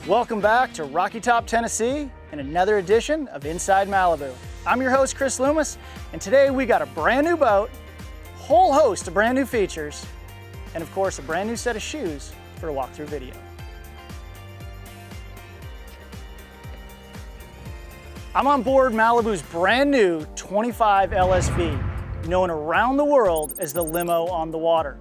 Welcome back to Rocky Top, Tennessee and another edition of Inside Malibu. I'm your host, Chris Loomis, and today we got a brand new boat, whole host of brand new features, and of course a brand new set of shoes for a walkthrough video. I'm on board Malibu's brand new 25 LSV, known around the world as the limo on the water.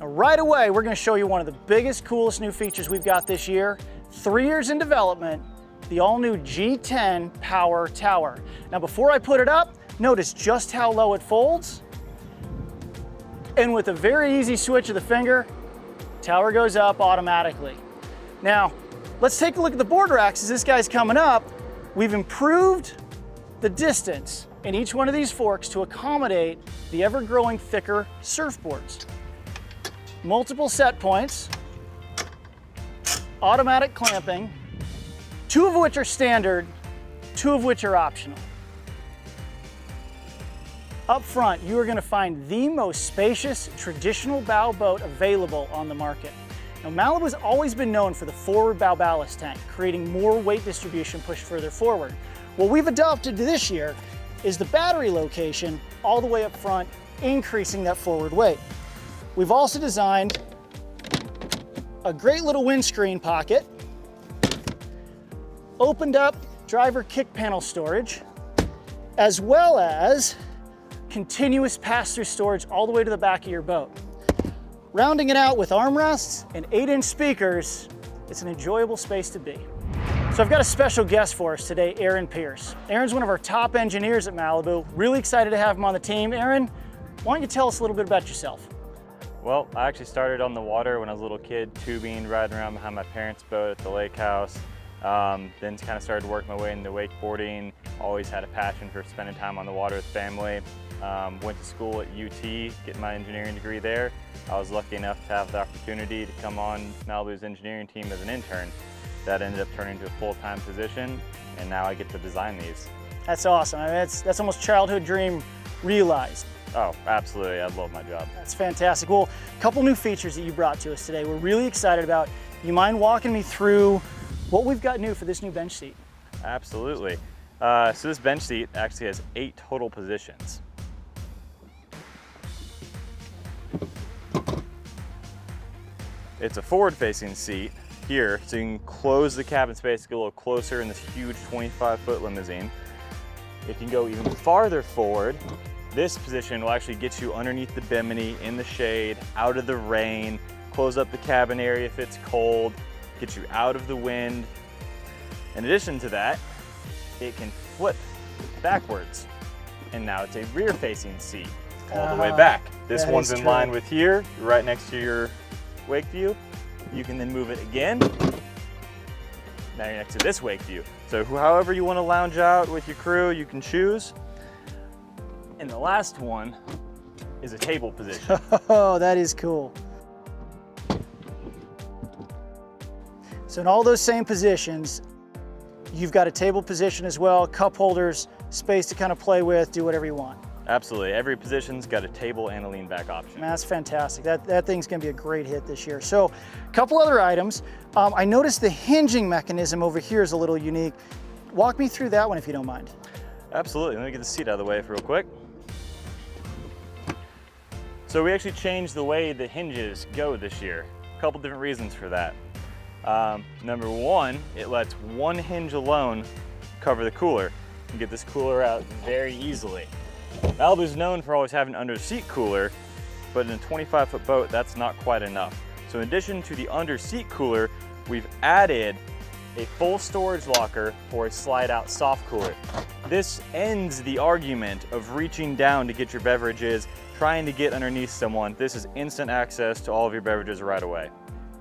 Now, right away, we're going to show you one of the biggest, coolest new features we've got this year. 3 years in development, the all-new G10 Power Tower. Now, before I put it up, notice just how low it folds. And with a very easy switch of the finger, tower goes up automatically. Now, let's take a look at the board racks as this guy's coming up. We've improved the distance in each one of these forks to accommodate the ever-growing thicker surfboards. Multiple set points, automatic clamping, 2 of which are standard, 2 of which are optional. Up front, you are going to find the most spacious traditional bow boat available on the market. Now, Malibu's always been known for the forward bow ballast tank, creating more weight distribution pushed further forward. What we've adopted to this year is the battery location all the way up front, increasing that forward weight. We've also designed a great little windscreen pocket, opened up driver kick panel storage, as well as continuous pass-through storage all the way to the back of your boat. Rounding it out with armrests and 8-inch speakers, it's an enjoyable space to be. So I've got a special guest for us today, Aaron Pierce. Aaron's one of our top engineers at Malibu. Really excited to have him on the team. Aaron, why don't you tell us a little bit about yourself? Well, I actually started on the water when I was a little kid, tubing, riding around behind my parents' boat at the lake house. Then kind of started to work my way into wakeboarding. Always had a passion for spending time on the water with family. Went to school at UT, getting my engineering degree there. I was lucky enough to have the opportunity to come on Malibu's engineering team as an intern. That ended up turning into a full-time position, and now I get to design these. That's awesome. I mean, that's almost childhood dream realized. Oh, absolutely. I love my job. That's fantastic. Well, a couple new features that you brought to us today we're really excited about. You mind walking me through what we've got new for this new bench seat? Absolutely. So this bench seat actually has 8 total positions. It's a forward-facing seat here, so you can close the cabin space to get a little closer in this huge 25-foot limousine. It can go even farther forward. This position will actually get you underneath the bimini, in the shade, out of the rain, close up the cabin area if it's cold, get you out of the wind. In addition to that, it can flip backwards, and now it's a rear-facing seat all the way back. This one's in line with here, right next to your wake view. You can then move it again. Now you're next to this wake view. So however you want to lounge out with your crew, you can choose. And the last one is a table position. Oh, that is cool. So in all those same positions, you've got a table position as well, cup holders, space to kind of play with, do whatever you want. Absolutely. Every position's got a table and a lean back option. Man, that's fantastic. That thing's going to be a great hit this year. So a couple other items. I noticed the hinging mechanism over here is a little unique. Walk me through that one if you don't mind. Absolutely. Let me get the seat out of the way real quick. So we actually changed the way the hinges go this year. A couple different reasons for that. Number one, it lets one hinge alone cover the cooler. You can get this cooler out very easily. Malibu's known for always having an under-seat cooler, but in a 25-foot boat, that's not quite enough. So in addition to the under-seat cooler, we've added a full storage locker for a slide-out soft cooler. This ends the argument of reaching down to get your beverages, trying to get underneath someone. This is instant access to all of your beverages right away.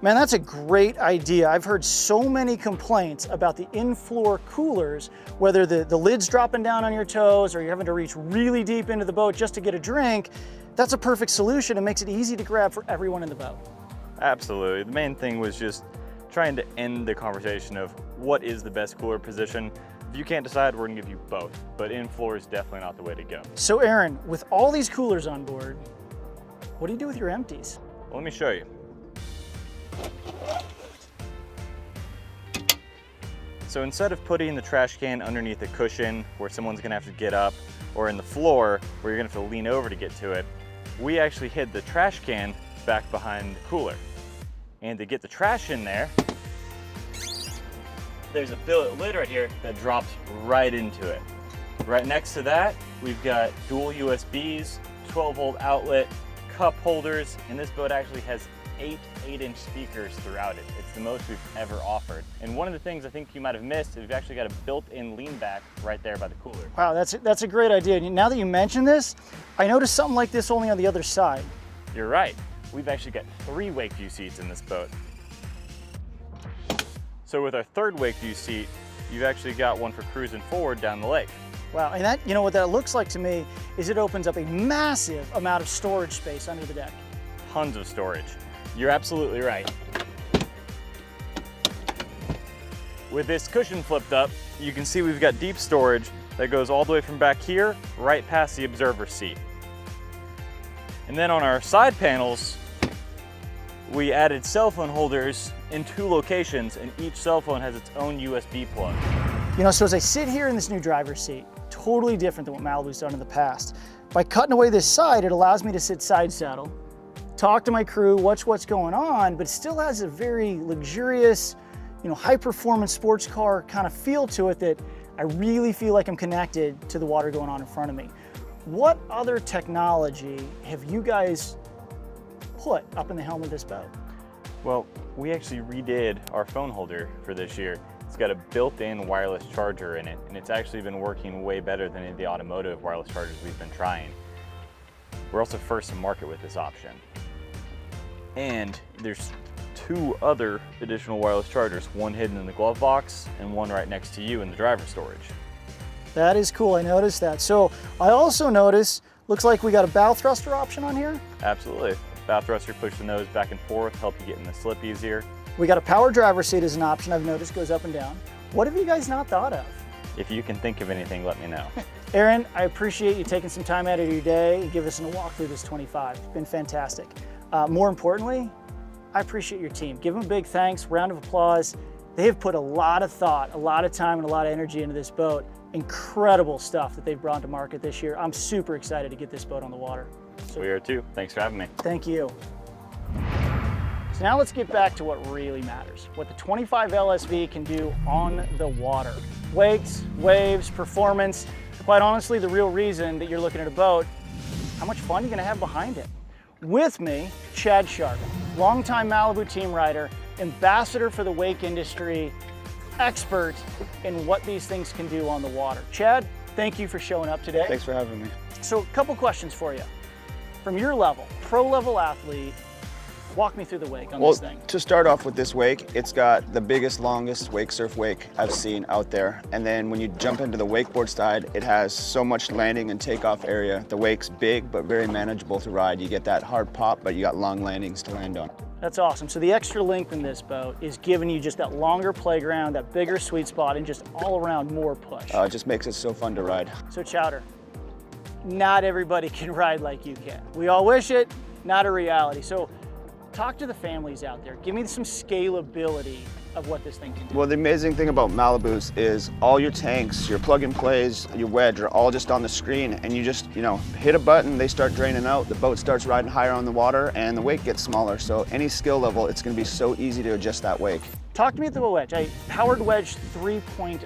Man, that's a great idea. I've heard so many complaints about the in-floor coolers, whether the lid's dropping down on your toes or you're having to reach really deep into the boat just to get a drink. That's a perfect solution and makes it easy to grab for everyone in the boat. Absolutely. The main thing was just trying to end the conversation of what is the best cooler position. If you can't decide, we're gonna give you both, but in-floor is definitely not the way to go. So Aaron, with all these coolers on board, what do you do with your empties? Well, let me show you. So instead of putting the trash can underneath a cushion where someone's gonna have to get up, or in the floor where you're gonna have to lean over to get to it, we actually hid the trash can back behind the cooler. And to get the trash in there, there's a billet lid right here that drops right into it. Right next to that, we've got dual USBs, 12-volt outlet, cup holders, and this boat actually has 8-inch speakers throughout it. It's the most we've ever offered. And one of the things I think you might have missed is we've actually got a built-in lean back right there by the cooler. Wow, that's a great idea. Now that you mention this, I noticed something like this only on the other side. You're right. We've actually got 3 Wakeview seats in this boat. So with our third Wakeview seat, you've actually got one for cruising forward down the lake. Wow, and that, you know what that looks like to me is it opens up a massive amount of storage space under the deck. Tons of storage. You're absolutely right. With this cushion flipped up, you can see we've got deep storage that goes all the way from back here, right past the observer seat. And then on our side panels, we added cell phone holders in 2 locations, and each cell phone has its own USB plug. You know, so as I sit here in this new driver's seat, totally different than what Malibu's done in the past. By cutting away this side, it allows me to sit side saddle, talk to my crew, watch what's going on, but it still has a very luxurious, you know, high-performance sports car kind of feel to it that I really feel like I'm connected to the water going on in front of me. What other technology have you guys put up in the helm of this boat? Well, we actually redid our phone holder for this year. It's got a built-in wireless charger in it, and it's actually been working way better than any of the automotive wireless chargers we've been trying. We're also first to market with this option. And there's 2 other additional wireless chargers, one hidden in the glove box and one right next to you in the driver storage. That is cool, I noticed that. So I also noticed, looks like we got a bow thruster option on here. Absolutely. Bow thruster, push the nose back and forth, help you get in the slip easier. We got a power driver seat as an option, I've noticed goes up and down. What have you guys not thought of? If you can think of anything, let me know. Aaron, I appreciate you taking some time out of your day and give us a walk through this 25. It's been fantastic. More importantly, I appreciate your team. Give them a big thanks, round of applause. They have put a lot of thought, a lot of time, and a lot of energy into this boat. Incredible stuff that they've brought to market this year. I'm super excited to get this boat on the water. So, We are too. Thanks for having me. thank you. So now let's get back to what really matters, what the 25 LSV can do on the water. Wakes, waves, performance, quite honestly, the real reason that you're looking at a boat, how much fun you're gonna have behind it. With me, Chad Sharp, longtime Malibu team rider, ambassador for the wake industry, expert in what these things can do on the water. Chad, thank you for showing up today. Thanks for having me. So a couple questions for you. From your level, pro level athlete, walk me through the wake on this thing. To start off with this wake, it's got the biggest, longest wake surf wake I've seen out there. And then when you jump into the wakeboard side, it has so much landing and takeoff area. The wake's big, but very manageable to ride. You get that hard pop, but you got long landings to land on. That's awesome. So the extra length in this boat is giving you just that longer playground, that bigger sweet spot, and just all around more push. It just makes it so fun to ride. So Chowder, not everybody can ride like you can. We all wish it, not a reality. So talk to the families out there. Give me some scalability of what this thing can do. Well, the amazing thing about Malibus is all your tanks, your plug and plays, your wedge are all just on the screen, and you just, hit a button, they start draining out, the boat starts riding higher on the water, and the wake gets smaller. So any skill level, it's gonna be so easy to adjust that wake. Talk to me about the wedge. Powered wedge 3.0.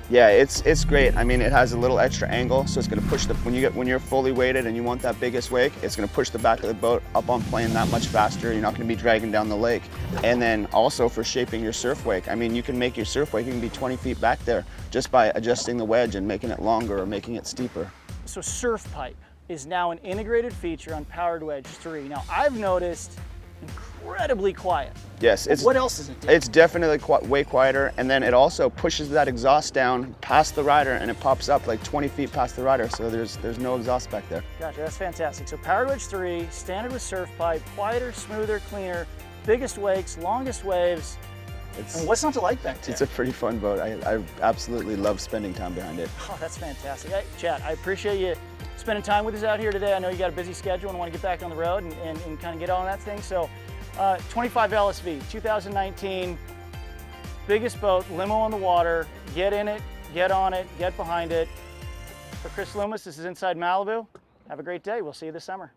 Yeah, it's great. I mean, it has a little extra angle, so it's gonna push when you're fully weighted and you want that biggest wake, it's gonna push the back of the boat up on plane that much faster. You're not gonna be dragging down the lake. And then also for shaping your surf wake. I mean, you can make your surf wake, you can be 20 feet back there just by adjusting the wedge and making it longer or making it steeper. So surf pipe is now an integrated feature on Powered Wedge 3. Now I've noticed incredibly quiet. Yes, what else is it do? It's definitely way quieter, and then it also pushes that exhaust down past the rider, and it pops up like 20 feet past the rider, so there's no exhaust back there. Gotcha, that's fantastic. So Powered Wedge 3, standard with surf pipe, quieter, smoother, cleaner, biggest wakes, longest waves. And what's not to like back there? It's a pretty fun boat. I absolutely love spending time behind it. Oh, that's fantastic. Hey, Chad, I appreciate you spending time with us out here today. I know you got a busy schedule and want to get back on the road and kind of get on that thing. So 25 LSV, 2019, biggest boat, limo on the water. Get in it, get on it, get behind it. For Chris Loomis, this is Inside Malibu. Have a great day. We'll see you this summer.